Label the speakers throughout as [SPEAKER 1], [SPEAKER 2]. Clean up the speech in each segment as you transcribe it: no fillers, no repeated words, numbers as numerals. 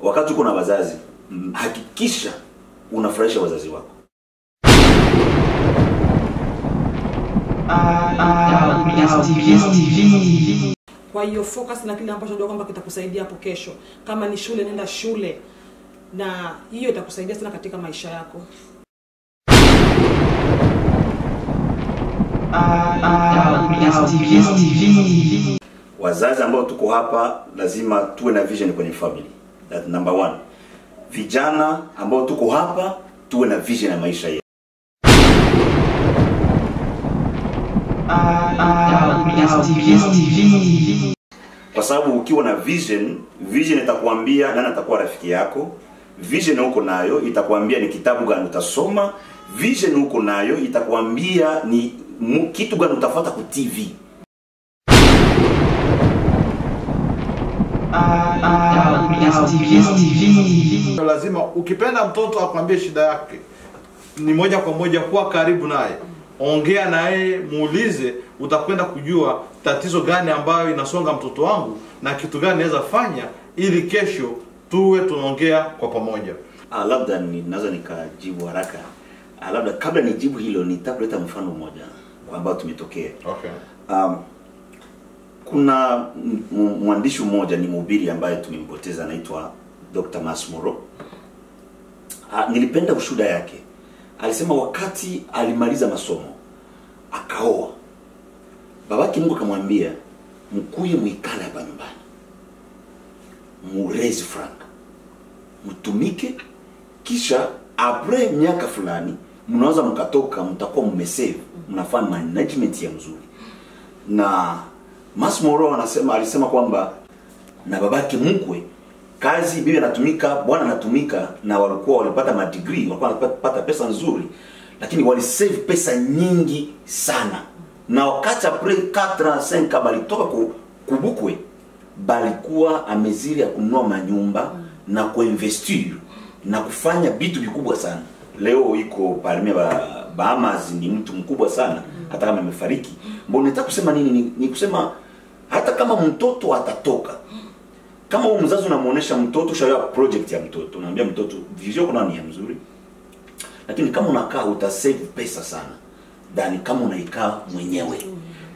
[SPEAKER 1] wakati uko na wazazi, hakikisha unafurahisha wazazi wako.
[SPEAKER 2] Kwa hiyo focus na kile ambacho unajua kwamba kitakusaidia hapo kesho. Kama ni shule, nenda shule, na hiyo itakusaidia sana katika maisha yako.
[SPEAKER 1] Wazazi ambao tuko hapa lazima tuwe na vision kwenye family. That number 1. Vijana ambao tuko hapa tuwe na vision ya maisha yetu. Kwa sababu ukiwa na vision itakuambia nani atakuwa rafiki yako. Vision uko nayo itakuambia ni kitabu gani utasoma. Vision uko nayo itakuambia ni kitu gani utafuata ku TV.
[SPEAKER 3] Lazima ukipenda mtoto akwambie shida yake, ni moja kwa moja kuwa karibu naye. Ongea naye, muulize, utakwenda kujua tatizo gani ambayo inasonga mtoto wangu na kitu gani naweza fanya ili kesho tuwe tunaongea kwa pamoja.
[SPEAKER 1] Labda ninaweza nikajibu haraka. Labda kabla nijibu hilo nitakuleta mfano mmoja ambao tumetokea.
[SPEAKER 3] Okay.
[SPEAKER 1] Kuna mwandishi mmoja, ni mhubiri ambaye tumempoteza, anaitwa Dr. Masmoro. Nilipenda ushuhuda yake. Alisema wakati alimaliza masomo akaoa, babake Mungu akamwambia mkuye muikale hapa nyumbani, murezi frank, mtumike, kisha apre miaka fulani mnaweza mkatoka, mtakuwa mmesave, mnafanya management ya mzuri. Na Masmoro alisema kwamba na babake mkwe kazi, bibi anatumika, bwana anatumika, na walipata madegree, walikuwa wanapata pesa nzuri, lakini walisave pesa nyingi sana. Na wakati après 4-5 balitoka kubukwe, balikuwa ameziri ya kununua manyumba na kuinvestir na kufanya vitu vikubwa sana. Leo iko parmi Bahamas, ni mtu mkubwa sana hata kama amefariki. Mbona nataka kusema nini? Ni kusema hata kama mtoto atatoka, kama wewe mzazi unamuonesha mtoto shauri project ya mtoto, unaambia mtoto vision kuna nia nzuri, lakini kama unakaa utasave pesa sana ndani kama unaikaa mwenyewe.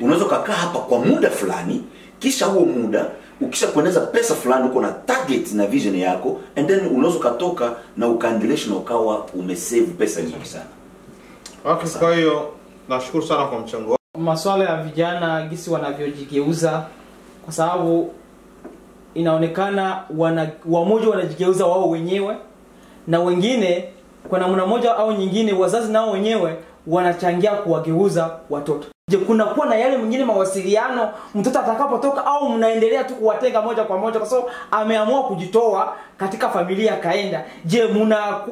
[SPEAKER 1] Unaweza kukaa hapa kwa muda fulani, kisha huo muda ukisha kueneza pesa fulani, uko na target na vision yako, and then unaweza kutoka na ukaendelea na ukawa umesave pesa nyingi sana.
[SPEAKER 3] Okay, kwa hiyo nashukuru sana kwa mchango.
[SPEAKER 4] Masuala ya vijana gisi wanavyojigeuza, kwa sababu inaonekana wamoja wanajigeuza wao wenyewe, na wengine kwa namna moja au nyingine wazazi nao wenyewe wanachangia kuwageuza watoto. Je, kuna kuwa na yale mwingine mawasiliano mtoto atakapotoka, au mnaendelea tu kuwatenga moja kwa moja kwa sababu ameamua kujitoa katika familia kaenda? Je,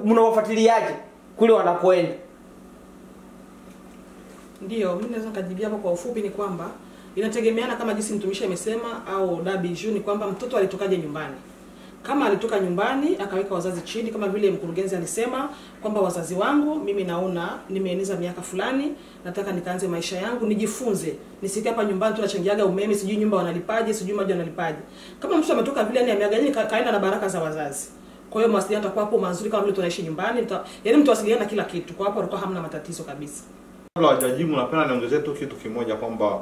[SPEAKER 4] mnawafuatiliaje kule wanakoenda?
[SPEAKER 2] Ndio, mimi naweza kujibia hapo kwa ufupi. Ni kwamba inategemeana kama jinsi mtumishi amesema au Dabi Juu, ni kwamba mtoto alitokaje nyumbani. Kama alitoka nyumbani akaweka wazazi chini, kama vile mkurugenzi alisema kwamba wazazi wangu mimi naona nimeeneza miaka fulani, nataka nikaanze maisha yangu, nijifunze, nisikae hapa nyumbani tu nachangiaga umeme, sijui nyumba wanalipaje, sijui maji wanalipaje. Kama mtu ametoka vile ni ameaganyini kaenda na baraka za wazazi, kwa hiyo mawasiliano yatakuwa hapo mazuri kama vile tunaishi nyumbani, yaani mtawasiliana kila kitu. Kwa hapo alikuwa hamna matatizo kabisa.
[SPEAKER 3] Kabla hajajibu, napenda niongezee tu kitu kimoja kwamba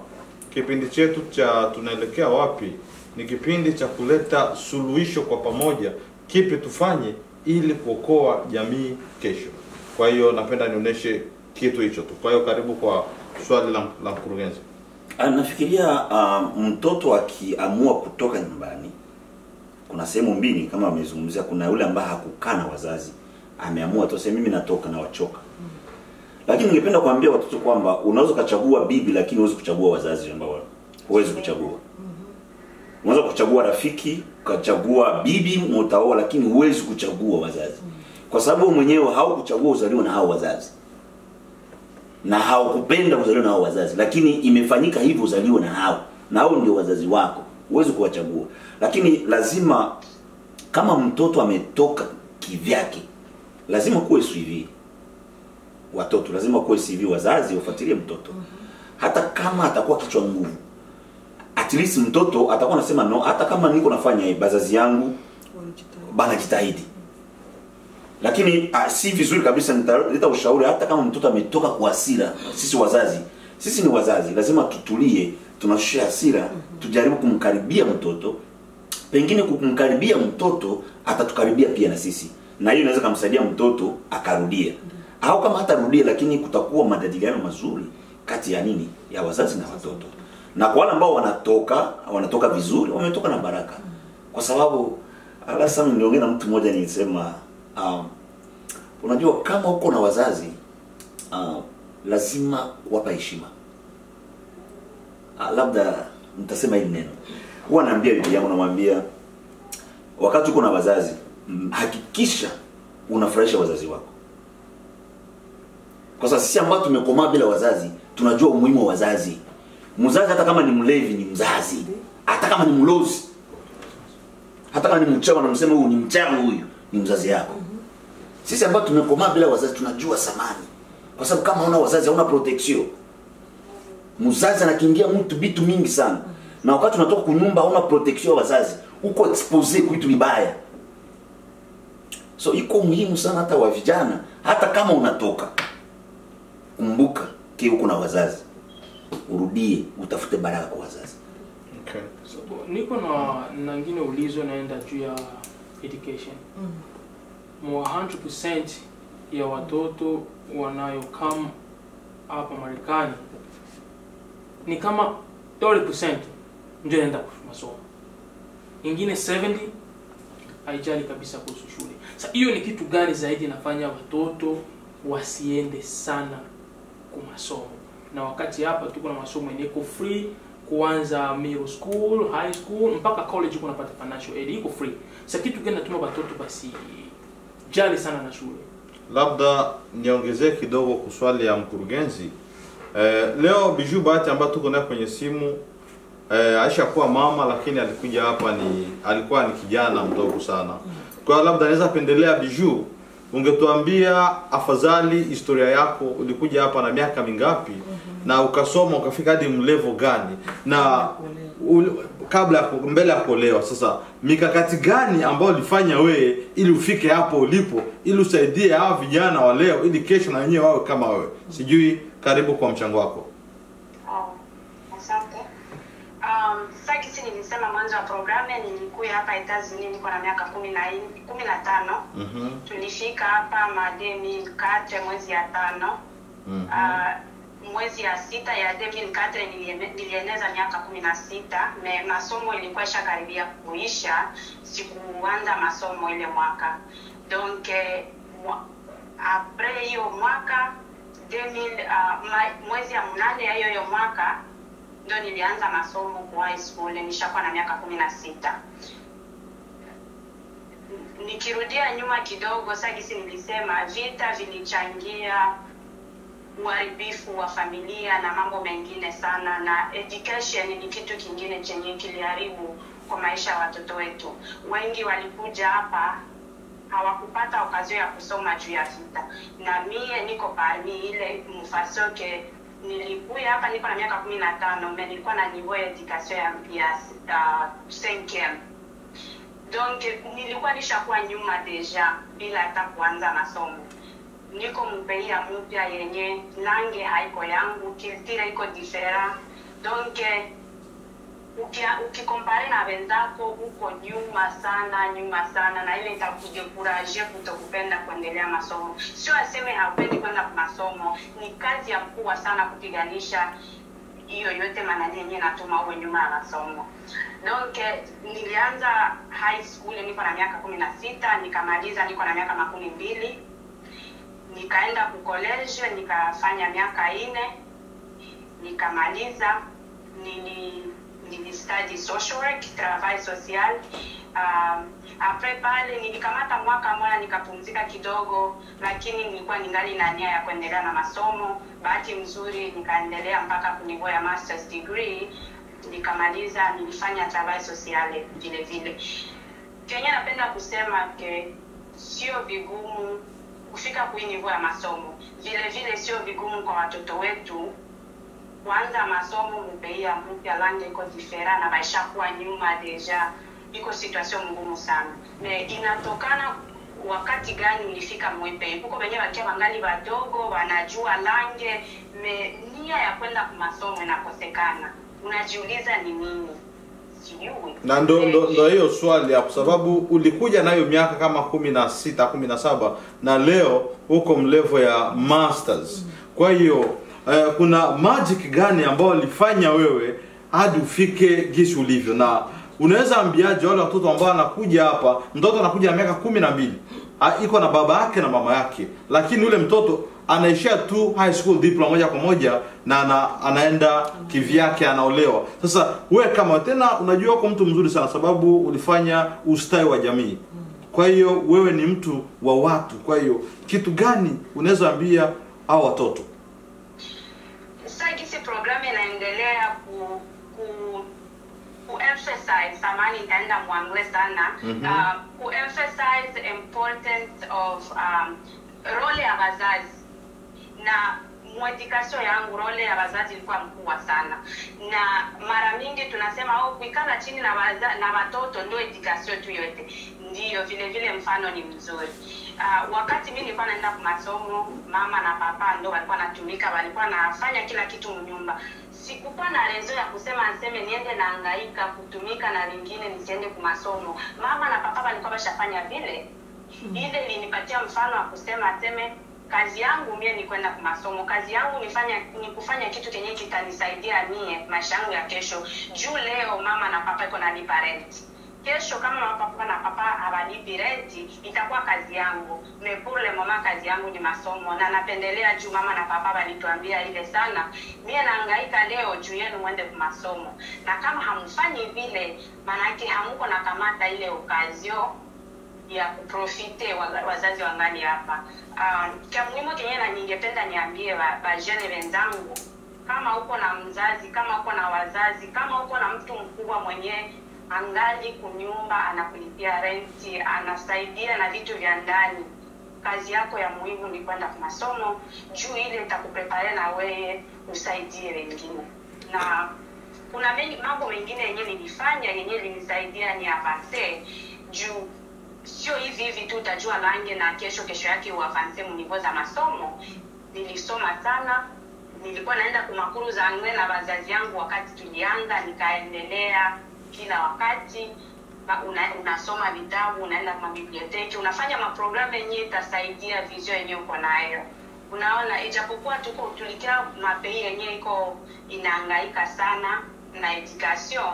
[SPEAKER 3] kipindi chetu cha tunaelekea wapi ni kipindi cha kuleta suluhisho kwa pamoja, kipi tufanye ili kuokoa jamii kesho. Kwa hiyo napenda nionyeshe kitu hicho tu. Kwa hiyo karibu kwa swali la mkurugenzi.
[SPEAKER 1] Nafikiria mtoto akiamua kutoka nyumbani, kuna sehemu mbili kama amezungumzia. Kuna yule ambaye hakukaa na wazazi, ameamua tu sasa mimi natoka na wachoka. Lakini ningependa kuambia watoto kwamba unaweza kuchagua bibi, lakini huwezi kuchagua wazazi ambao huwezi kuchagua. Unaweza kuchagua rafiki, kuchagua bibi mtaoa, lakini huwezi kuchagua wazazi. Kwa sababu mwenyewe haukuchagua uzaliwa na hao wazazi, na haukupenda uzaliwa na hao wazazi, lakini imefanyika hivyo uzaliwa na hao ndio wazazi wako. Huwezi kuwachagua. Lakini lazima kama mtoto ametoka kivyake, lazima kuwe suivi. Watoto lazima kuwe CV, wazazi wafuatilie mtoto. Hata kama atakuwa kichwa nguvu, at least mtoto atakuwa anasema no, hata kama niko nafanya wazazi yangu banajitahidi. Lakini si vizuri kabisa. Nitaleta ushauri, hata kama mtoto ametoka kwa hasira, sisi ni wazazi, lazima tutulie, tunashusha hasira, tujaribu kumkaribia mtoto. Pengine kumkaribia mtoto atatukaribia pia na sisi, na hiyo inaweza kumsaidia mtoto akarudia. Au kama hatarudia, lakini kutakuwa majadiliano mazuri kati ya wazazi na watoto. Na kwa wale ambao wanatoka vizuri, wametoka na baraka. Kwa sababu sasa niliongea na mtu mmoja, nilisema unajua kama uko na wazazi lazima wapa heshima. Labda nitasema hili neno. Huwa naambia bibi yangu, namwambia wakati uko na wazazi, hakikisha unafurahisha wazazi wako. Kwa sababu sisi ambao tumekomaa bila wazazi, tunajua umuhimu wa wazazi. Mzazi hata kama ni mlevi ni mzazi. Hata kama ni mlozi, hata kama ni mchawi na msema huyu ni mchawi, huyu ni mzazi yako. Sisi ambao tumekomaa bila wazazi tunajua samani. Kwa sababu kama una wazazi hauna protection. Mzazi anakiingia mtu vitu mingi sana. Na wakati unatoka kunyumba hauna protection ya wazazi, uko expose kwa vitu vibaya. So iko muhimu sana hata wa vijana, hata kama unatoka, kumbuka uko na wazazi. Urudie, utafute baraka kwa wazazi.
[SPEAKER 5] Okay. So niko na ngine ulizo naenda juu ya education. 100% ya watoto wanayokam hapa Marekani ni kama 30% ndio naenda masomo. Ingine 70 haijali kabisa kuhusu shule. Sasa hiyo ni kitu gani zaidi inafanya watoto wasiende sana kwa masomo? Na wakati hapa tuko na masomo yenye free, kuanza middle school, high school mpaka college uko unapata financial aid, iko free. Sasa kitu gani natuma watoto basi jali sana na shule?
[SPEAKER 3] Labda niongezee kidogo kwa swali ya mkurugenzi. Leo Bijou Bahati ambaye tuko naye kwenye simu, Aisha kuwa mama, lakini alikuja hapa alikuwa ni kijana mdogo sana. Kwa labda naweza pendelea Bijou, ungetuambia afadhali historia yako, ulikuja hapa na miaka mingapi na ukasoma ukafika hadi mlevel gani, na mbele ya kuolewa. Sasa mikakati gani ambayo ulifanya wewe ili ufike hapo ulipo, ili usaidie hawa vijana wa leo ili kesho na wenyewe wawe kama wewe? Sijui, karibu kwa mchango wako.
[SPEAKER 6] Asante. Sasa kisi nilisema mwanzo wa programu, nilikuja hapa Etazini niko na miaka 15. Tulifika hapa mademi 4 mwezi ya 5. Mwezi ya 6 ya 2004 nilieneza miaka 16. Masomo ilikuwa shakaribia kuisha, sikuanza masomo ile mwaka. Donc après hiyo mwaka 2000 mwezi ya 8 ya hiyo mwaka ndio nilianza masomo kwa high school, nishakuwa na miaka 16. Nikirudia nyuma kidogo, sasa nilisema vita vilichangia uharibifu wa familia na mambo mengine sana, na education ni kitu kingine chenye kiliharibu kwa maisha ya watoto wetu. Wengi walikuja hapa hawakupata okazio ya kusoma juu ya vita, na mie niko parmi ile mfasoke. Nilikuja hapa niko na miaka 15, mimi nilikuwa na niveau ya education ya 5e. Donc nilikuwa nishakuwa nyuma deja bila hata kuanza masomo. Niko mpea mpya yenye langue haiko yangu, culture iko different. Donc ukikompare na wenzako uko nyuma sana, na ile itakudekuraje kutokupenda kuendelea masomo. Sio aseme haupendi kwenda kwa masomo, ni kazi ya mkubwa sana kupiganisha hiyo yote manani yenyewe natuma uwe nyuma ya masomo. Donc nilianza high school niko na miaka 16, nikamaliza niko na miaka 12. Nikaenda ku college nikafanya miaka 4, nikamaliza. Nili study social work, travail social. Après pale nilikamata mwaka mmoja nikapumzika kidogo, lakini nilikuwa ningali na nia ya kuendelea na masomo. Bahati nzuri nikaendelea mpaka kunivo ya master's degree, nikamaliza. Nilifanya travail social vile vile. Kenya napenda kusema ke sio vigumu kufika kwa nivo ya masomo, vile vile sio vigumu kwa watoto wetu kuanza masomo mpya mpya, langue iko different na maisha kuwa nyuma deja. iko situation ngumu sana. Inatokana wakati gani ulifika mwepe. Huko wenyewe wakiwa wangali wadogo, wanajua lange, nia ya kwenda kwa masomo inakosekana. Unajiuliza ni nini?
[SPEAKER 3] Na ndo hiyo swali hapo, sababu ulikuja nayo miaka kama 16 17 na leo uko mlevo ya masters. Kwa hiyo kuna magic gani ambayo ulifanya wewe hadi ufike jinsi ulivyo? Na unaweza ambiaje wale watoto ambao anakuja hapa, mtoto anakuja na miaka 12 iko na baba yake na mama yake, lakini yule mtoto anaishia tu high school diploma moja kwa moja na anaenda kivyake, anaolewa. Sasa wewe kama tena unajua uko mtu mzuri sana, sababu ulifanya ustawi wa jamii. Kwa hiyo wewe ni mtu wa watu. Kwa hiyo kitu gani unaweza ambia hao watoto?
[SPEAKER 6] Sasa programu inaendelea ku emphasize, samani itaenda mwangle sana, ku emphasize the importance of role ya wazazi. Na mwedikasyo yangu role ya wazazi ilikuwa mkubwa sana, na mara mingi tunasema kuikala chini na watoto ndio edikasyo tu yote. Ndiyo, vile vile mfano ni mzuri. Wakati mimi nilikuwa naenda kwa masomo, mama na papa ndio walikuwa natumika, walikuwa nafanya kila kitu nyumba. Sikukuwa na rezo ya kusema niende nahangaika kutumika na wengine nisiende kwa masomo. Mama na papa walikuwa bashafanya vile. Ile ilinipatia mfano wa kusema kazi yangu mimi ni kwenda kwa masomo. Kazi yangu ni kufanya kitu kenye kitanisaidia mie maisha yangu ya kesho. Juu leo mama na papa iko nalipa rent. Kesho kama papa na papa hawalipi rent, itakuwa kazi yangu. Mepule mama, kazi yangu ni masomo, na napendelea juu mama na papa walituambia ile sana. Mimi nahangaika leo juu yenu mwende kwa masomo. Na kama hamfanyi vile, maana yake hamuko na kamata ile okazio ya kuprofite wazazi wangani hapa. Kwa muhimu kenye na ningependa niambie bajene wenzangu, kama uko na mzazi, kama uko na wazazi, kama uko na mtu mkubwa mwenye angali kunyumba, anakulipia renti, anasaidia na vitu vya ndani, kazi yako ya muhimu ni kwenda kwa masomo, juu ile itakuprepare na wewe usaidie wengine. Na kuna mambo mengine yenye nilifanya yenye linisaidia ni avance, juu sio hivi tu utajua lange na kesho yake uavance mnivo za masomo. Nilisoma sana, nilikuwa naenda kumakuru za angwe na wazazi yangu wakati tulianza, nikaendelea kila wakati. Unasoma vitabu, unaenda kwa biblioteki, unafanya maprogramu yenye itasaidia vizio yenye uko nayo. Unaona, ijapokuwa tulikia mapei yenye iko inahangaika sana na education,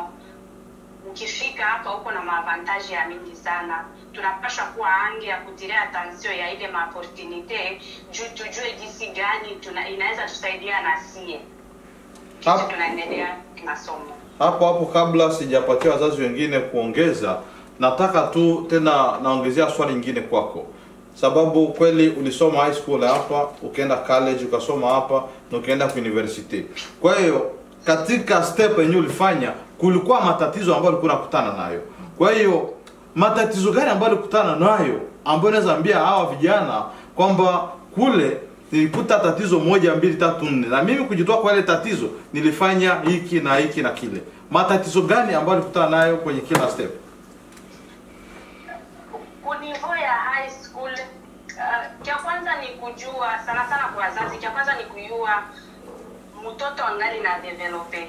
[SPEAKER 6] ukifika hapa uko na maavantaji ya mingi sana. Tunapaswa kuwa ange ya kutilia attention ya ile opportunity, juu tujue jinsi gani inaweza tusaidia na sie kisha tunaendelea masomo.
[SPEAKER 3] Hapo kabla sijapatia wazazi wengine kuongeza, nataka tu tena naongezea swali lingine kwako, sababu kweli ulisoma high school hapa, ukaenda college ukasoma hapa, na ukaenda kwa university. Kwa hiyo katika step yenyewe ulifanya, kulikuwa matatizo ambayo ulikuwa unakutana nayo. Kwa hiyo matatizo gani ambayo ulikutana nayo ambayo unaweza ambia hawa vijana kwamba kule nilikuta tatizo 1 2 3 4 na mimi kujitoa kwa ile tatizo nilifanya hiki na hiki na kile? Matatizo gani ambayo ulikutana nayo kwenye kila step?
[SPEAKER 6] Kunivo ya high school, kia kwanza ni kujua sana kwa wazazi, kia kwanza ni kujua mtoto angali na develope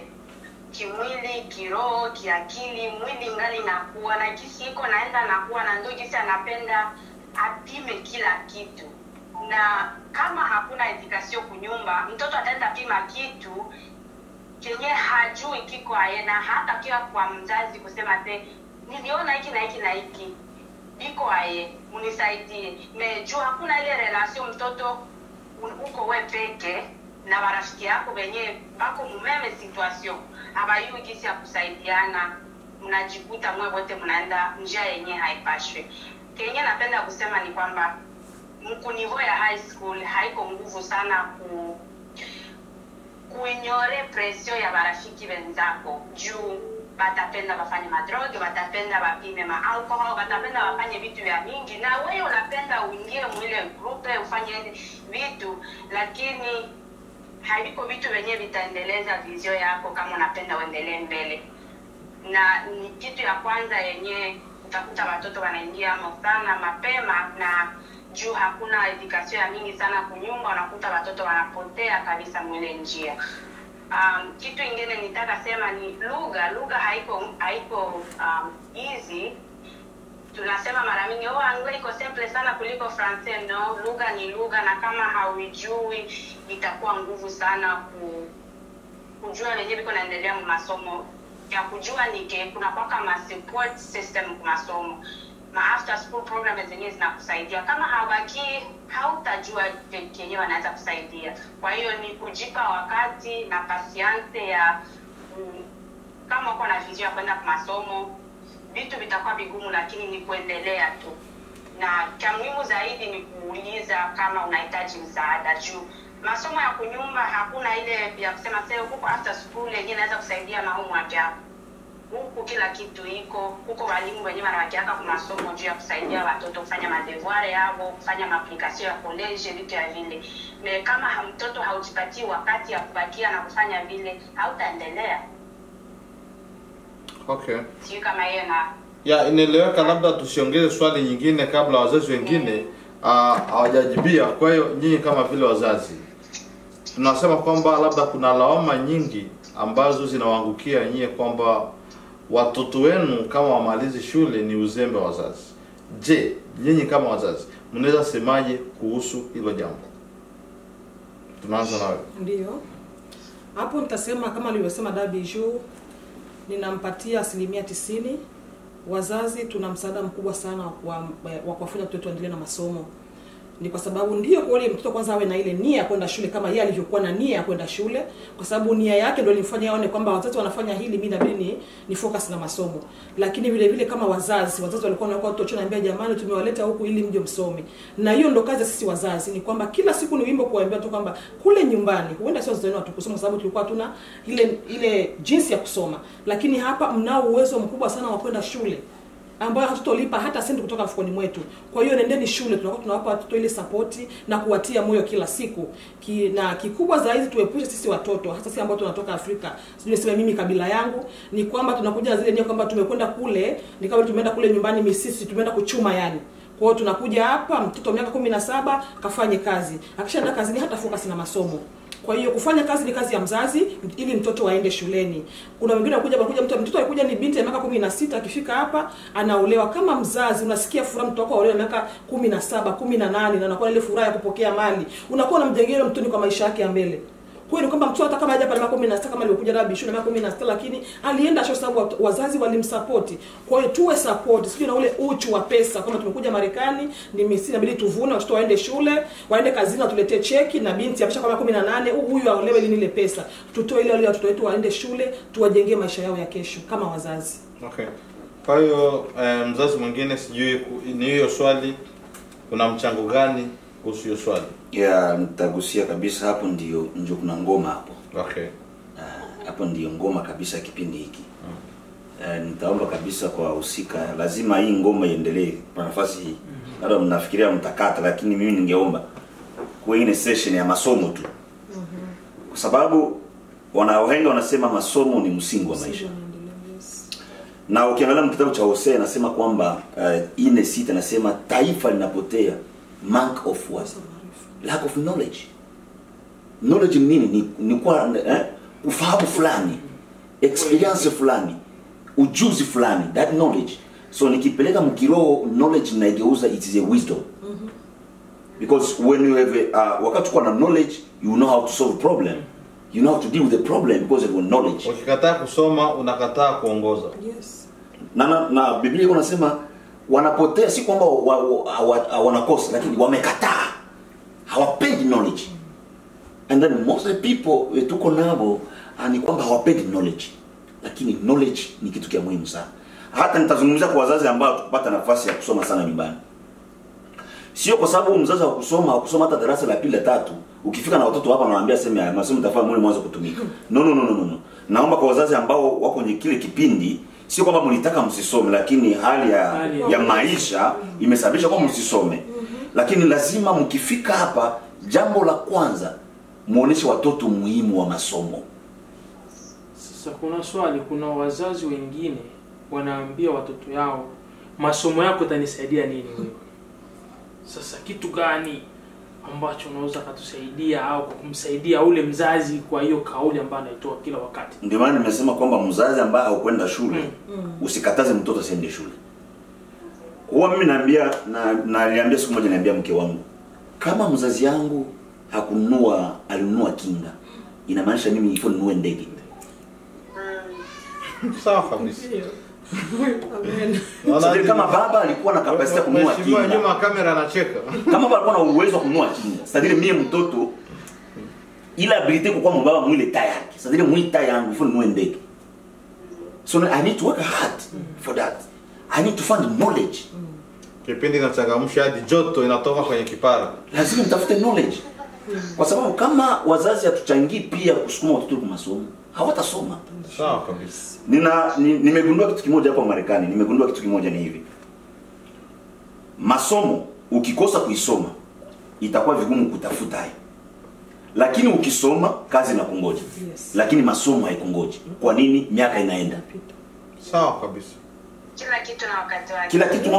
[SPEAKER 6] kimwili, kiroho, kiakili. Mwili ngali nakuwa na kisi iko naenda nakuwa na ndio kisi anapenda apime kila kitu. Na kama hakuna education kunyumba, mtoto ataenda pima kitu kenye hajui kiko aye, na hata kia kwa mzazi kusema niliona hiki na hiki na hiki iko aye, unisaidie. Mejua hakuna ile relation mtoto uko wewe peke na marafiki yako wenyewe bako mumeme situation, habayui kisi ya kusaidiana, mnajikuta mwe wote mnaenda njia yenye haipashwe. Kenye napenda kusema ni kwamba mkunivo ya high school haiko nguvu sana kuinyore presio ya marafiki wenzako, juu batapenda wafanye madroge, batapenda wapime alcohol, batapenda wafanye vitu vya mingi, na wewe unapenda uingie mwile group ufanye vitu, lakini haiko vitu wenye vitaendeleza vizio yako kama unapenda uendelee mbele. na ni kitu ya kwanza yenye utakuta watoto wanaingia sana mapema, na juu hakuna education ya mingi sana kunyumba, unakuta watoto wanapotea kabisa mwele njia. Kitu ingine nitaka sema ni lugha haiko easy. Tunasema mara mingi anglais iko simple sana kuliko francais. No, lugha ni lugha, na kama hauijui itakuwa nguvu sana kujua wenyewe biko naendelea masomo. Ya kujua ni kuna kwa support system kwa masomo, after school programs zenyewe zinakusaidia. Kama hautajua kenyewe wanaweza kusaidia. Kwa hiyo ni kujipa wakati na patience ya kama uko na vision ya kwenda kwa masomo, vitu vitakuwa vigumu, lakini ni kuendelea tu. Na cha muhimu zaidi ni kuuliza kama unahitaji msaada, juu masomo ya kunyumba hakuna ile ya kusema sasa huko after school yenyewe inaweza kusaidia na homework yako. Huko kila kitu iko, huko walimu wenyewe wanawakiaka kwa masomo juu ya kusaidia watoto kufanya madevoir yao, kufanya maapplication ya college, vitu ya vile. Na kama mtoto haujipatii wakati ya kubakia na kufanya vile, hautaendelea.
[SPEAKER 3] Okay.
[SPEAKER 6] Sio kama yeye na
[SPEAKER 3] inaeleweka. Labda tusiongeze swali nyingine kabla wazazi wengine hawajajibia. Kwa hiyo nyinyi kama vile wazazi, tunasema kwamba labda kuna lawama nyingi ambazo zinawaangukia nyinyi kwamba watoto wenu kama wamalizi shule ni uzembe wa wazazi. Je, nyinyi kama wazazi mnaweza semaje kuhusu hilo jambo? Tunaanza nawe.
[SPEAKER 2] Ndio. Hapo nitasema kama alivyosema Dabiju, ninampatia 90%. Wazazi tuna msaada mkubwa sana wa kuwafanya watoto waendelee na masomo. Ni kwa sababu ndio kwa ile mtoto kwanza awe na ile nia ya kwenda shule kama yeye alivyokuwa na nia ya kwenda shule, kwa sababu nia yake ndio ilimfanya aone kwamba watoto wanafanya hili, mimi inabidi ni focus na masomo. Lakini vile vile kama wazazi walikuwa na watoto tunaambia jamani, tumewaleta huku ili mje msome. Na hiyo ndio kazi sisi wazazi, ni kwamba kila siku ni wimbo kuambia tu kwamba kule nyumbani huenda sio wazazi watu kusoma, sababu tulikuwa tuna ile jinsi ya kusoma, lakini hapa mnao uwezo mkubwa sana wa kwenda shule ambayo hatutolipa hata senti kutoka mfukoni mwetu. Kwa hiyo nendeni shule, tunakuwa tunawapa watoto ile support na kuwatia moyo kila siku. Na kikubwa zaidi tuepushe sisi watoto, hasa sisi ambao tunatoka Afrika. Sijui niseme mimi kabila yangu, ni kwamba tunakuja na zile nia kwamba tumekwenda kule, ni kama tumeenda kule nyumbani Misisi, tumeenda kuchuma yani. Kwa hiyo tunakuja hapa mtoto miaka 17 kafanye kazi. Akishaenda kazini hata focus na masomo. Kwa hiyo kufanya kazi ni kazi ya mzazi ili mtoto waende shuleni. Kuna wengine wanakuja mtoto alikuja ni binti ya miaka 16, akifika hapa anaolewa. Kama mzazi unasikia furaha mtoto wako aolewa miaka 17, 18 na unakuwa ile furaha ya kupokea mali. Unakuwa unamjengea mtoto kwa maisha yake ya mbele. Kwa hiyo kwamba mtoto hata kama haja pale miaka 16 kama alikuja Rabi shule miaka 16, lakini alienda shule sababu wazazi walimsupport. Kwa hiyo tuwe support, sio na ule uchu wa pesa kama tumekuja Marekani ni misi inabidi tuvune watoto waende shule, waende kazini na tuletee cheki, na binti amesha kama 18 huyu aolewe ili ile pesa. Tutoe ile watoto wetu waende shule, tuwajengee maisha yao ya kesho kama wazazi.
[SPEAKER 3] Okay. Kwa hiyo mzazi mwingine sijui ni hiyo swali kuna mchango gani kuhusu hiyo swali?
[SPEAKER 1] Nitagusia kabisa hapo, ndio kuna ngoma hapo.
[SPEAKER 3] Okay.
[SPEAKER 1] Hapo ndio ngoma kabisa kipindi hiki. Nitaomba kabisa kwa wahusika, lazima hii ngoma iendelee kwa nafasi hii. Labda mnafikiria mtakata, lakini mimi ningeomba kwa ile session ya masomo tu. Kwa sababu wanaohenga wanasema masomo ni msingi wa maisha. Na ukiangalia kitabu cha Hosea nasema kwamba 4:6 nasema taifa linapotea mark of what? Lack of knowledge. Knowledge ni nini? Ni kwa ufahamu fulani, experience fulani, ujuzi fulani, that knowledge. So nikipeleka mkiroho knowledge naigeuza it is a wisdom. Because when you have wakati uko na knowledge, you know how to solve a problem. You know how to deal with the problem because of your knowledge.
[SPEAKER 3] Ukikataa kusoma unakataa kuongoza.
[SPEAKER 2] Yes.
[SPEAKER 1] Na Biblia inasema wanapotea si kwamba wanakosa, lakini wamekataa. Hawapendi knowledge. And then most of the people tuko nabo ni kwamba hawapendi knowledge. Lakini knowledge ni kitu kia muhimu sana. Hata nitazungumzia kwa wazazi ambao tukupata nafasi ya kusoma sana nyumbani. Sio kwa sababu mzazi hakusoma hata darasa la 2 la 3, ukifika na watoto hapa anawaambia sema masomo tafaa mwili mwanzo kutumika. No. Naomba kwa wazazi ambao wako kwenye kile kipindi, sio kwamba mlitaka msisome, lakini hali ya maisha imesababisha kwamba msisome. Lakini lazima mkifika hapa, jambo la kwanza muoneshe watoto muhimu wa masomo.
[SPEAKER 5] Sasa kuna swali, kuna wazazi wengine wanaambia watoto yao masomo yako itanisaidia nini wewe? Sasa kitu gani ambacho unaweza kutusaidia au kumsaidia ule mzazi kwa hiyo kauli ambayo anaitoa kila wakati?
[SPEAKER 1] Ndio maana nimesema kwamba mzazi ambaye haukwenda shule usikataze mtoto asiende shule. Huwa mimi naliambia siku moja, niambia mke wangu, kama mzazi yangu alinunua kinga, inamaanisha mimi ifo ninunue ndege.
[SPEAKER 3] Sawa kabisa.
[SPEAKER 2] Amen.
[SPEAKER 1] Sasa kama baba alikuwa na kapasiti ya kununua kinga,
[SPEAKER 3] nyuma kamera anacheka.
[SPEAKER 1] kama baba alikuwa na uwezo wa kununua kinga, sasa mimi mtoto ila ability kwa mbaba mwile tayari. Sasa mwita yangu ifo ninunue ndege. So I need to work hard for that. I need to find knowledge.
[SPEAKER 3] Kipindi kinachangamsha hadi joto inatoka kwenye kipara.
[SPEAKER 1] Lazima mtafute knowledge. Kwa sababu kama wazazi hatuchangii pia kusukuma watoto kwa masomo, hawatasoma.
[SPEAKER 3] Sawa kabisa.
[SPEAKER 1] Nimegundua kitu kimoja hapa Marekani. Nimegundua kitu kimoja ni hivi. Masomo ukikosa kuisoma itakuwa vigumu kutafuta hayo. Lakini ukisoma kazi inakungoja.
[SPEAKER 2] Yes.
[SPEAKER 1] Lakini masomo haikungoji. Kwa nini? Miaka inaenda.
[SPEAKER 3] Sawa kabisa.
[SPEAKER 6] Kila kitu na wakati wake.
[SPEAKER 1] Kila kitu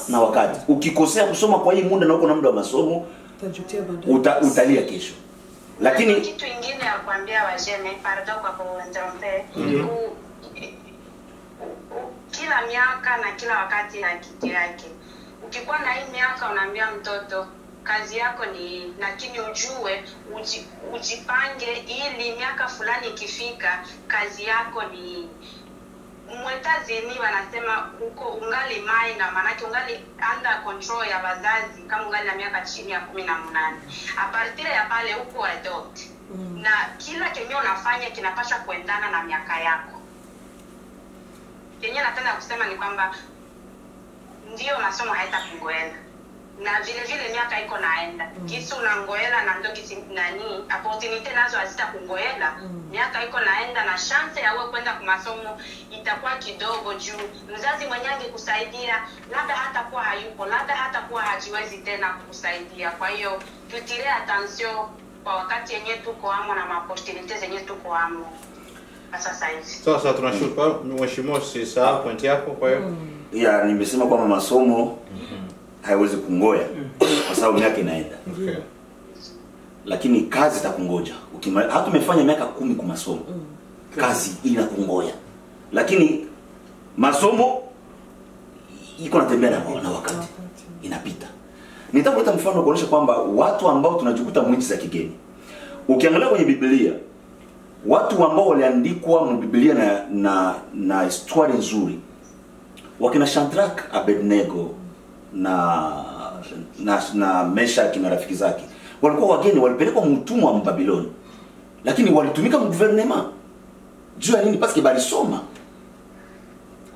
[SPEAKER 1] na wakati. Ukikosea kusoma kwa hii muda na uko na muda wa masomo,
[SPEAKER 2] Utajutia baadaye.
[SPEAKER 1] utalia kesho. Lakini
[SPEAKER 6] kitu kingine ya kuambia wajene, pardon kwa kuinterrompe, kila miaka na kila wakati na kitu yake. Ukikuwa na hii miaka unaambia mtoto kazi yako ni, lakini ujue ujipange ili miaka fulani ikifika kazi yako ni mwetazi ni wanasema uko ungali minor, maanake ungali under control ya wazazi kama ungali na miaka chini ya 18. Apartire ya pale uko adult. Na kila kenye unafanya kinapaswa kuendana na miaka yako. Kenye nataka kusema ni kwamba ndio masomo haitakungoela. Na vile vile miaka iko naenda. Kisu unangoela na ndo kisi nani opportunity nazo hazitakungoela. Miaka iko naenda na chance ya wewe kwenda kwa masomo itakuwa kidogo juu mzazi mwenyewe angekusaidia labda hata kuwa hayupo, labda hata kuwa hajiwezi tena kukusaidia. Kwa hiyo tutile attention kwa wakati yenyewe tuko amo na opportunity zenyewe tuko amo sasa hivi.
[SPEAKER 3] Sasa tunashukuru mheshimiwa, sasa point yako kwa hiyo.
[SPEAKER 1] Ya nimesema kwamba masomo haiwezi kungoja kwa sababu miaka inaenda.
[SPEAKER 3] Okay.
[SPEAKER 1] Lakini kazi itakungoja. Hata umefanya miaka 10 kwa masomo. Kazi inakungoja. Lakini masomo iko natembea na wakati. Inapita. Nitakuleta mfano kuonyesha kwamba watu ambao tunajikuta mwinchi za kigeni. Ukiangalia kwenye Biblia, watu ambao waliandikwa mu Biblia na historia nzuri. Wakina Shadrach, Abednego na Meshach na rafiki zake walikuwa wageni, walipelekwa mtumwa wa Babiloni, lakini walitumika mu gouvernement. Juu ya nini? Paske balisoma,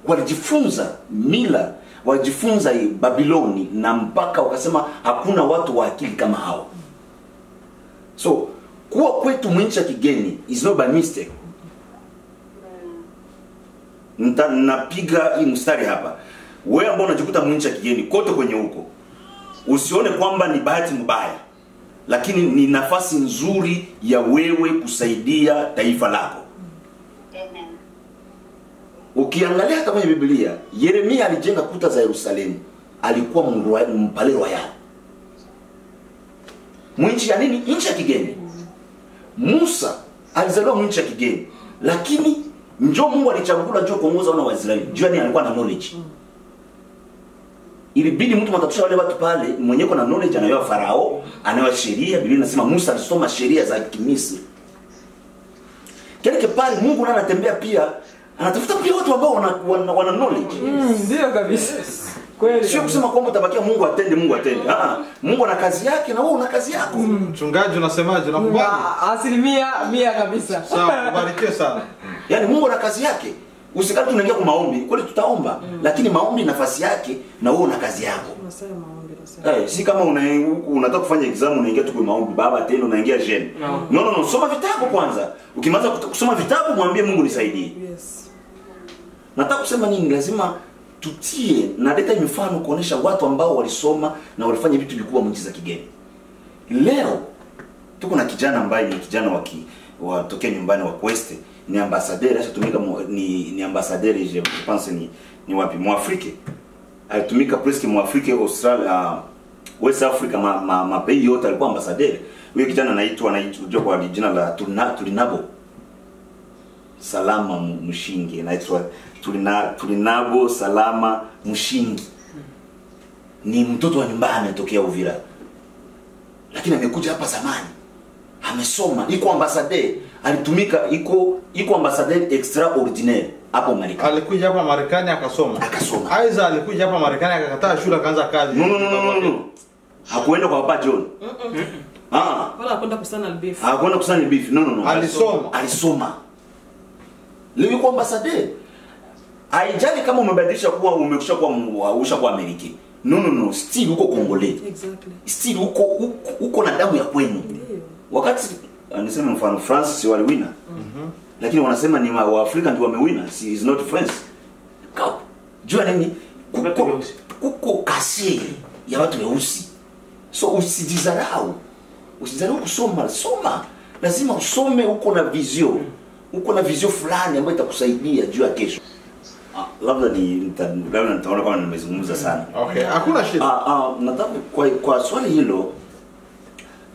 [SPEAKER 1] walijifunza mila, walijifunza Babiloni, na mpaka wakasema hakuna watu wa akili kama hao. So kuwa kwetu mwinchi ya kigeni is not by mistake. Napiga hii mstari hapa. Wewe ambao unajikuta mwinchi ya kigeni kote kwenye huko, usione kwamba ni bahati mbaya, lakini ni nafasi nzuri ya wewe kusaidia taifa lako.
[SPEAKER 6] Amen.
[SPEAKER 1] Ukiangalia hata kwenye Biblia, Yeremia alijenga kuta za Yerusalemu, alikuwa mpale royal. Mwinchi ya nini? Nchi ya kigeni. Musa alizaliwa mwinchi ya kigeni, lakini njoo Mungu alichagua njoo kuongoza wana wa Israeli. Jua ni alikuwa na knowledge. Ilibidi mtu matatusha wale watu pale mwenyewe na knowledge, anayo Farao, anayo sheria. Biblia inasema Musa alisoma sheria za Kimisri. Kile pale Mungu anatembea pia, anatafuta pia watu ambao wana knowledge.
[SPEAKER 4] Ndio kabisa. Kweli.
[SPEAKER 1] Sio kusema kwamba utabakia Mungu atende. Mungu ana kazi yake na wewe una kazi yako.
[SPEAKER 3] Mchungaji unasemaje? Nakubali.
[SPEAKER 4] 100% kabisa.
[SPEAKER 3] Sawa, kubarikiwe sana.
[SPEAKER 1] Yaani Mungu ana kazi yake. Usikati tunaingia kwa maombi, kweli tutaomba, lakini maombi nafasi yake na wewe una kazi yako.
[SPEAKER 2] Unasema maombi nasema.
[SPEAKER 1] Si kama unataka kufanya exam unaingia tu kwa maombi, baba tena unaingia jeune. No, soma vitabu kwanza. Ukimaliza kusoma vitabu mwambie Mungu nisaidie.
[SPEAKER 2] Yes.
[SPEAKER 1] Nataka kusema nini? Lazima tutie na leta mifano kuonesha watu ambao walisoma na walifanya vitu vikubwa mwinchi za kigeni. Leo tuko na kijana ambaye ni kijana wa tokea nyumbani wa Quest. ni ambassadeur, ashatumika ni ambassadeur, je pense ni wapi Mwafrika. Alitumika presque Mwafrika, Australia, West Africa, ma pays yote alikuwa ambassadeur. Huyo kijana anaitwa kwa jina la Tulinabo Salama Mushingi, anaitwa Tulinabo Salama Mushingi. Ni mtoto wa nyumbani, ametokea Uvira, lakini amekuja hapa zamani, amesoma, iko ambassadeur, alitumika, iko ambassadeur extraordinaire hapo Marekani.
[SPEAKER 3] Alikuja hapa Marekani akasoma. Aiza alikuja hapa Marekani akakataa shule akaanza kazi.
[SPEAKER 1] No. Hakuenda kwa Papa John.
[SPEAKER 2] Wala hakwenda kusana beef.
[SPEAKER 1] Hakwenda kusana beef. No.
[SPEAKER 3] Alisoma.
[SPEAKER 1] Leo yuko ambassadeur. Haijali kama umebadilisha kuwa umekwisha kuwa Amerika. No. Still uko Congolais.
[SPEAKER 2] Exactly.
[SPEAKER 1] Still uko na damu ya kwenu. Wakati anasema mfano France si waliwina. Lakini wanasema ni wa Afrika ndio wamewina. Is not France. Jua nini? Kuko kasi ya watu weusi. So usijidharau. Usijidharau kusoma, soma. Lazima usome, uko na vision. Uko na vision fulani ambayo itakusaidia juu ya kesho. Labda nitaona kama nimezungumza sana.
[SPEAKER 3] Okay, hakuna shida.
[SPEAKER 1] Nataka kwa swali hilo,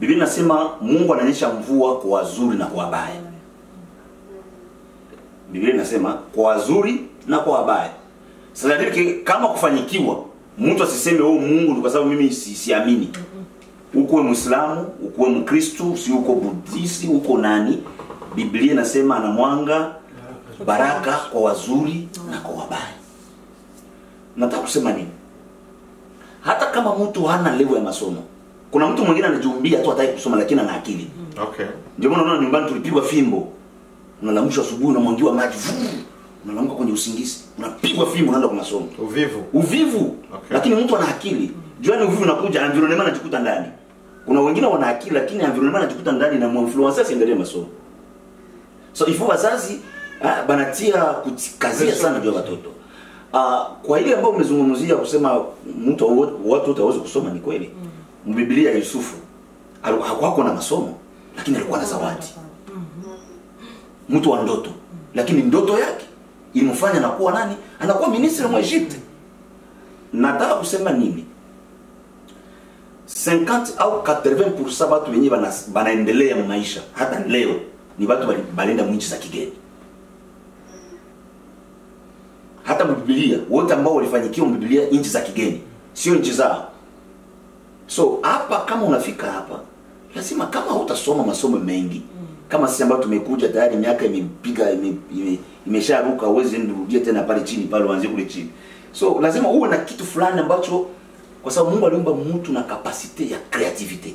[SPEAKER 1] Biblia inasema Mungu anaonyesha mvua kwa wazuri na kwa wabaya. Biblia inasema kwa wazuri na kwa wabaya. Sasa kama kufanyikiwa, mtu asiseme Mungu ni kwa sababu mimi siamini. Uko Muislamu, uko Mkristo, si uko Buddhist, uko nani? Biblia inasema ana mwanga baraka kwa wazuri na kwa wabaya. Nataka kusema nini? Hata kama mtu hana level ya masomo, kuna mtu mwingine anajiumbia tu hataki kusoma lakini ana akili.
[SPEAKER 3] Okay.
[SPEAKER 1] Ndio maana unaona nyumbani tulipigwa fimbo. Unalamshwa asubuhi unamwangiwa maji. Unalamka kwenye usingizi. Unapigwa fimbo unaenda kwa masomo. Uvivu. Okay. Lakini mtu ana akili. Juani uvivu unakuja environment anajikuta ndani. Kuna wengine wana akili lakini environment anajikuta ndani na influence asiendelee masomo. So ifo wazazi banatia kukazia sana juu ya watoto. Kwa ile ambayo umezungumzia kusema watu wote hawezi kusoma, ni kweli. Biblia Yusufu hakuwa na masomo lakini alikuwa na zawadi. Mtu wa ndoto, lakini ndoto yake ilimfanya anakuwa nani? Anakuwa ministri wa Egypt. Nataka kusema nini? 50 au 80% watu wenyewe banaendelea maisha hata leo ni watu balenda mwinchi za kigeni. Hata Biblia wote ambao walifanyikiwa Biblia nchi za kigeni, sio nchi zao. So hapa kama unafika hapa, lazima kama hutasoma masomo mengi, kama sisi ambao tumekuja tayari miaka imesharuka, uweze nirudie tena pale chini pale uanze kule chini. So lazima uwe na kitu fulani ambacho, kwa sababu Mungu aliumba mtu na capacity ya creativity.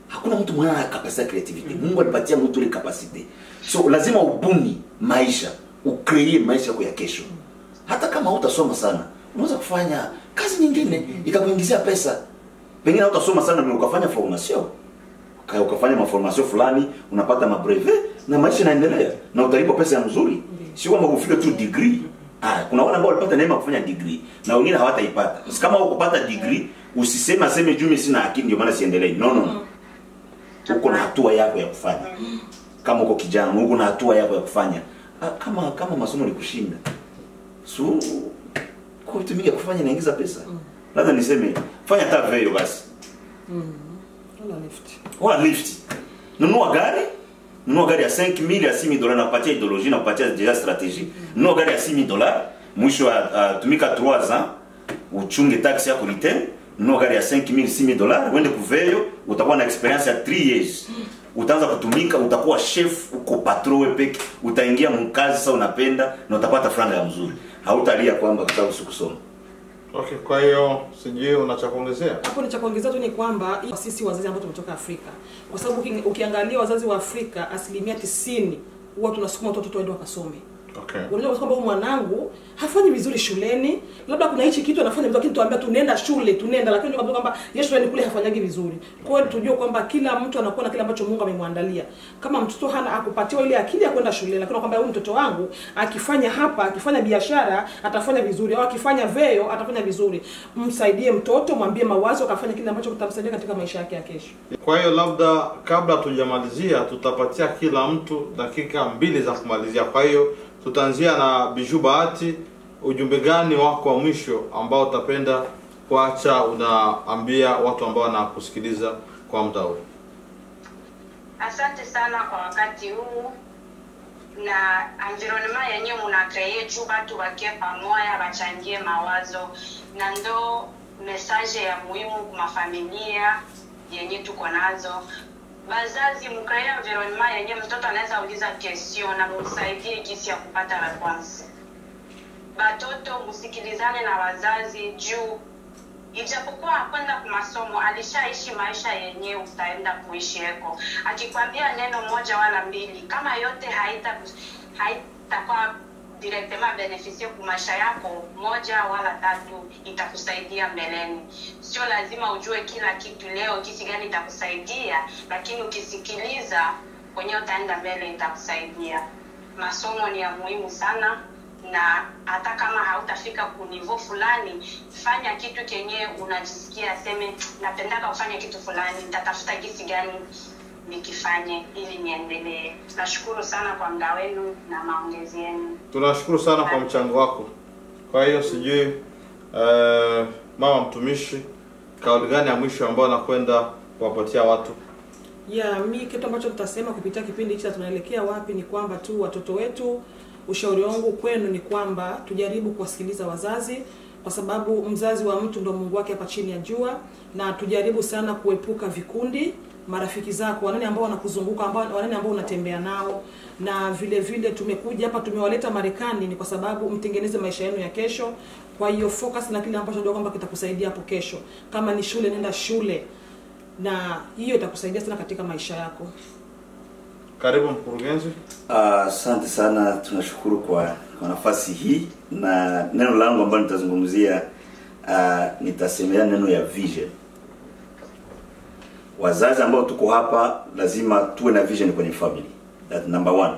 [SPEAKER 1] Hakuna mtu mwenye ana capacity ya creativity. Mungu alipatia mtu ile capacity. So lazima ubuni maisha, ucreate maisha yako ya kesho. Hata kama hutasoma sana, unaweza kufanya kazi nyingine ikakuingizia pesa. Pengine hutasoma sana ukafanya formation. Ukafanya maformation fulani, unapata mabrevet na maisha yanaendelea na utalipa pesa nzuri. Sio kwamba ufike tu degree. Kuna wale ambao walipata neema kufanya degree na wengine hawataipata. Kama ukupata degree, usiseme juu mimi sina akili ndio maana siendelee. No. Uko na hatua yako ya kufanya. Kama uko kijana, uko na hatua yako ya kufanya. Kama masomo ni kushinda. So kwa kutumia kufanya inaingiza pesa. Lazima niseme fanya hata veo basi. Wala lift. Nunua gari ya 5,000 ya 6,000 dollars, na kupatia ideologie na kupatia deja strategie. Nunua gari ya 6,000 dollars, mwisho tumika 3 ans, uchunge tax yako return. Nunua gari ya 5,000 6,000 dollars, uende kuveyo, utakuwa na experience ya 3 years. Utaanza kutumika, utakuwa chef, uko patron wewe peke, utaingia mkazi sasa unapenda na utapata franga ya mzuri. Hautalia kwamba kwa sababu sikusoma.
[SPEAKER 3] Okay, kwa hiyo sijui unachokuongezea?
[SPEAKER 2] Hapo ni cha kuongezea tu ni kwamba sisi wazazi ambao tumetoka Afrika, kwa sababu ukiangalia wazazi wa Afrika 90% huwa tunasukuma watoto waende wakasome.
[SPEAKER 3] Okay.
[SPEAKER 2] Unajua kwamba huyu mwanangu hafanyi vizuri shuleni, labda kuna hichi kitu anafanya vizuri, lakini tuambia tunaenda shule, tunaenda, lakini unajua kwamba yeye shuleni kule hafanyagi vizuri. Kwa hiyo tujue kwamba kila mtu anakuwa na kile ambacho Mungu amemwandalia. Kama mtoto hana akupatiwa ile akili ya kwenda shule, lakini kwamba huyu mtoto wangu akifanya hapa, akifanya biashara atafanya vizuri, au akifanya veo atafanya vizuri. Msaidie mtoto, mwambie mawazo, akafanya kile ambacho kitamsaidia katika maisha yake ya kesho.
[SPEAKER 3] Kwa hiyo labda kabla tujamalizia tutapatia kila mtu dakika 2 za kumalizia. Kwa hiyo tutaanzia na Bijou Bahati, ujumbe gani wako wa mwisho ambao utapenda kuacha unaambia watu ambao wanakusikiliza kwa muda huu?
[SPEAKER 6] Asante sana kwa wakati huu na environment yenyewe mnacreate juu watu wakie pamoja wachangie mawazo, na ndo message ya muhimu kwa familia yenye tuko nazo. Bazazi mkae environment yenyewe mtoto anaweza uliza question na msaidie jinsi ya kupata response. Batoto msikilizane na wazazi juu ijapokuwa kwenda kwa masomo alishaishi maisha yenyewe utaenda kuishi eko. Akikwambia neno moja wala mbili, kama yote haitakuwa directement beneficie kwa maisha yako, moja wala 3 itakusaidia mbeleni. Sio lazima ujue kila kitu leo kisi gani itakusaidia, lakini ukisikiliza kwenye utaenda mbele itakusaidia. Masomo ni ya muhimu sana, na hata kama hautafika ku niveau fulani, fanya kitu kenye unajisikia seme napendaka kufanya kitu fulani, nitatafuta jinsi gani nikifanye ili niendelee. Nashukuru sana kwa muda wenu na maongezi yenu.
[SPEAKER 3] Tunashukuru sana kwa mchango wako. Kwa hiyo sijui mama mtumishi, kauli gani ya mwisho ambao nakwenda kuwapatia watu?
[SPEAKER 2] Mimi kitu ambacho tutasema kupitia kipindi hiki tunaelekea wapi ni kwamba tu watoto wetu, ushauri wangu kwenu ni kwamba tujaribu kuwasikiliza wazazi, kwa sababu mzazi wa mtu ndo Mungu wake hapa chini ya jua, na tujaribu sana kuepuka vikundi, marafiki zako, wanani ambao wanakuzunguka, wanani ambao unatembea nao, na vile vile tumekuja hapa tumewaleta Marekani ni kwa sababu mtengeneze maisha yenu ya kesho. Kwa hiyo focus na kile ambacho ndio kwamba kitakusaidia hapo kesho. Kama ni shule, nenda shule, na hiyo itakusaidia sana katika maisha yako.
[SPEAKER 3] Karibu mkurugenzi.
[SPEAKER 1] Asante sana, tunashukuru kwa nafasi hii, na neno langu ambalo nitazungumzia nitasemea neno ya vision. Wazazi ambao tuko hapa lazima tuwe na vision kwenye family. That number 1.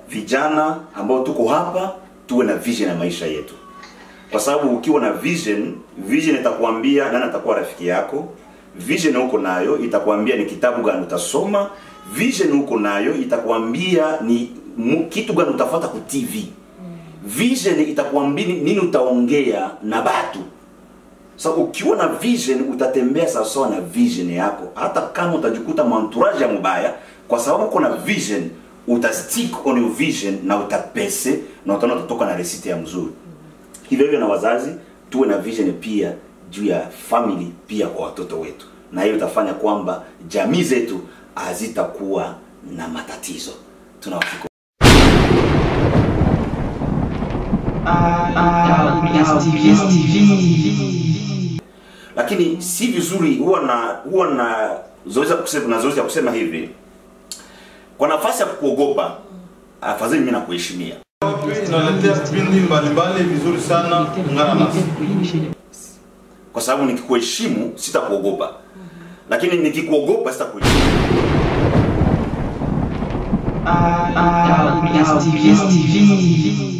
[SPEAKER 1] Vijana ambao tuko hapa tuwe na vision ya maisha yetu. Kwa sababu ukiwa na vision itakuambia nani atakuwa rafiki yako. Vision uko nayo itakuambia ni kitabu gani utasoma. Vision uko nayo itakuambia ni kitu gani utafuata ku TV. Vision itakuambia nini utaongea na watu. So ukiwa na vision utatembea sawa na vision yako, hata kama utajikuta entourage mbaya, kwa sababu uko na vision utastick on your vision na utapese na utaona utatoka na result ya mzuri. Hivyo na wazazi tuwe na vision pia juu ya family, pia kwa watoto wetu, na hiyo itafanya kwamba jamii zetu hazitakuwa na matatizo. Tunawashukuru. Lakini si vizuri huwa na zoezi ya kusema hivi, kwa nafasi ya kuogopa, afadhali mimi nakuheshimia.
[SPEAKER 3] Tunaletea vipindi mbalimbali vizuri sana, ungana nasi.
[SPEAKER 1] Kwa sababu nikikuheshimu sitakuogopa, lakini nikikuogopa sitakuheshimu.
[SPEAKER 7] TV.